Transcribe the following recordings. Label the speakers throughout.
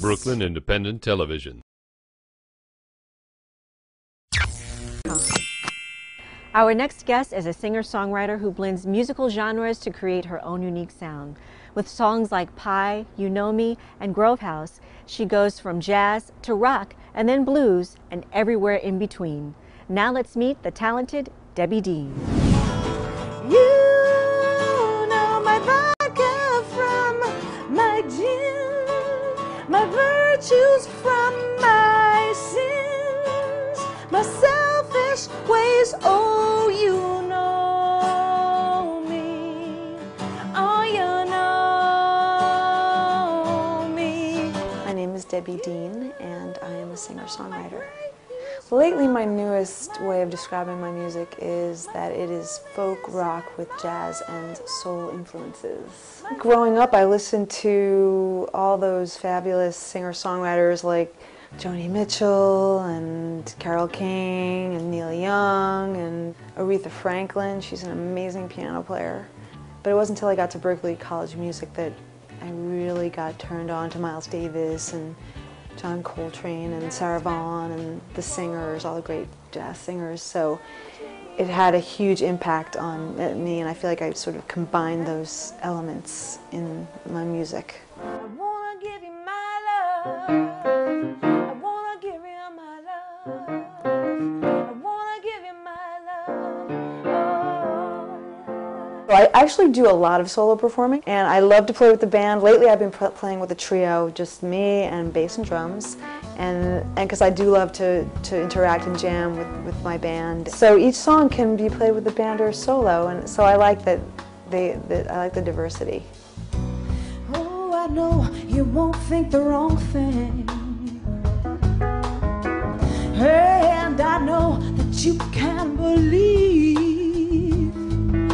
Speaker 1: Brooklyn Independent Television.
Speaker 2: Our next guest is a singer-songwriter who blends musical genres to create her own unique sound. With songs like Pie, You Know Me, and Grove House, she goes from jazz to rock and then blues and everywhere in between. Now let's meet the talented Debbie Deane.
Speaker 3: You know my vodka from my gin, my virtues from my sins, my selfish ways. Oh, you know me. Oh, you know me. My name is Debbie Deane, and I am a singer-songwriter. Lately, my newest way of describing my music is that it is folk rock with jazz and soul influences. Growing up, I listened to all those fabulous singer-songwriters like Joni Mitchell and Carole King and Neil Young and Aretha Franklin. She's an amazing piano player. But it wasn't until I got to Berklee College of Music that I really got turned on to Miles Davis and John Coltrane and Sarah Vaughan and the singers, all the great jazz singers. So it had a huge impact on me, and I feel like I sort of combined those elements in my music. I wanna give you my love. I wanna give you my love. I wanna give you my love. Oh. I actually do a lot of solo performing, and I love to play with the band. Lately I've been playing with a trio, just me and bass and drums, and because I do love to interact and jam with my band. So each song can be played with the band or solo, and so I like that I like the diversity. Oh, I know you won't think the wrong thing, and I know that you can believe.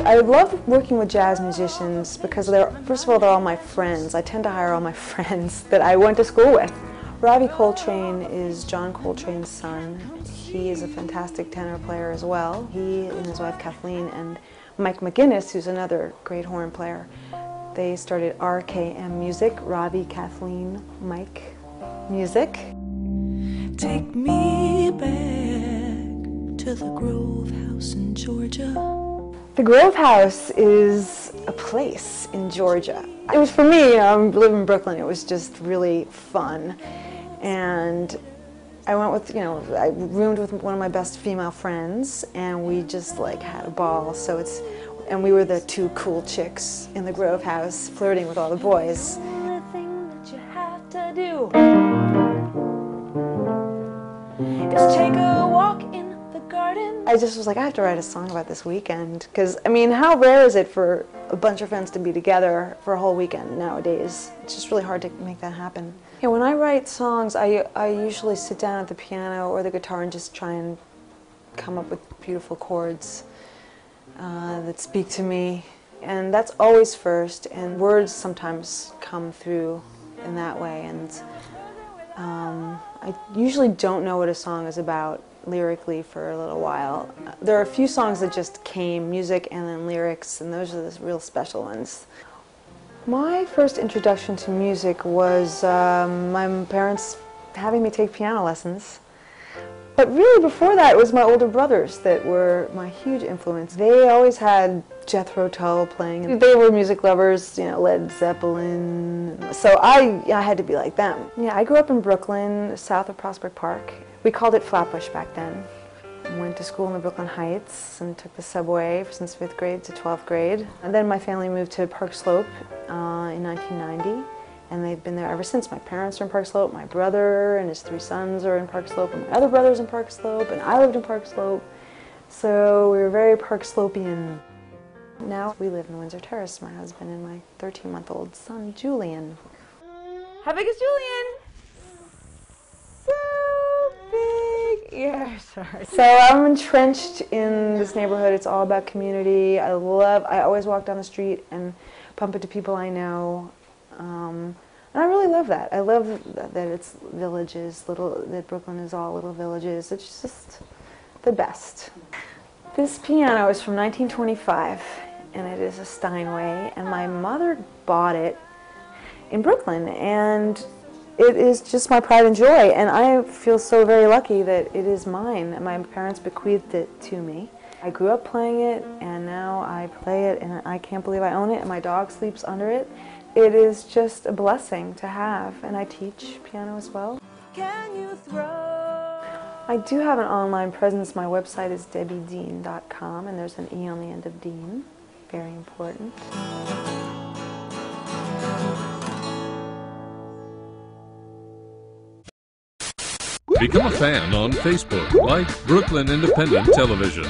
Speaker 3: I love working with jazz musicians because first of all, they're all my friends. I tend to hire all my friends that I went to school with. Ravi Coltrane is John Coltrane's son. He is a fantastic tenor player as well. He and his wife Kathleen, and Mike McGinnis, who's another great horn player. They started RKM Music, Ravi, Kathleen, Mike Music. Take me back to the Grove House in Georgia. The Grove House is a place in Georgia. It was for me, I live in Brooklyn, it was just really fun. And I went with, I roomed with one of my best female friends, and we just had a ball. And we were the two cool chicks in the Grove House, flirting with all the boys. The thing that you have to do is take a walk in the garden. I just was like, I have to write a song about this weekend, because how rare is it for a bunch of friends to be together for a whole weekend nowadays? It's just really hard to make that happen. When I write songs, I usually sit down at the piano or the guitar and just try and come up with beautiful chords that speak to me. And that's always first, and words sometimes come through in that way. And I usually don't know what a song is about lyrically for a little while. There are a few songs that just came, music and then lyrics, and those are the real special ones. My first introduction to music was my parents having me take piano lessons. But really before that, it was my older brothers that were my huge influence. They always had Jethro Tull playing. They were music lovers, Led Zeppelin. So I had to be like them. I grew up in Brooklyn, south of Prospect Park. We called it Flatbush back then. Went to school in the Brooklyn Heights and took the subway since 5th grade to 12th grade. And then my family moved to Park Slope in 1990, and they've been there ever since. My parents are in Park Slope, my brother and his 3 sons are in Park Slope, and my other brother's in Park Slope, and I lived in Park Slope. So we were very Park Slopean. Now we live in Windsor Terrace, my husband and my 13-month-old son, Julian. How big is Julian? Yeah, sorry. So I'm entrenched in this neighborhood. It's all about community. I always walk down the street and bump into people I know. And I really love that. I love that it's villages, that Brooklyn is all little villages. It's just the best. This piano is from 1925, and it is a Steinway, and my mother bought it in Brooklyn, and it is just my pride and joy, and I feel so very lucky that it is mine, and my parents bequeathed it to me. I grew up playing it, and now I play it, and I can't believe I own it, and my dog sleeps under it. It is just a blessing to have, and I teach piano as well. Can you throw? I do have an online presence. My website is debbiedeane.com, and there's an E on the end of Deane. Very important.
Speaker 1: Become a fan on Facebook, like Brooklyn Independent Television.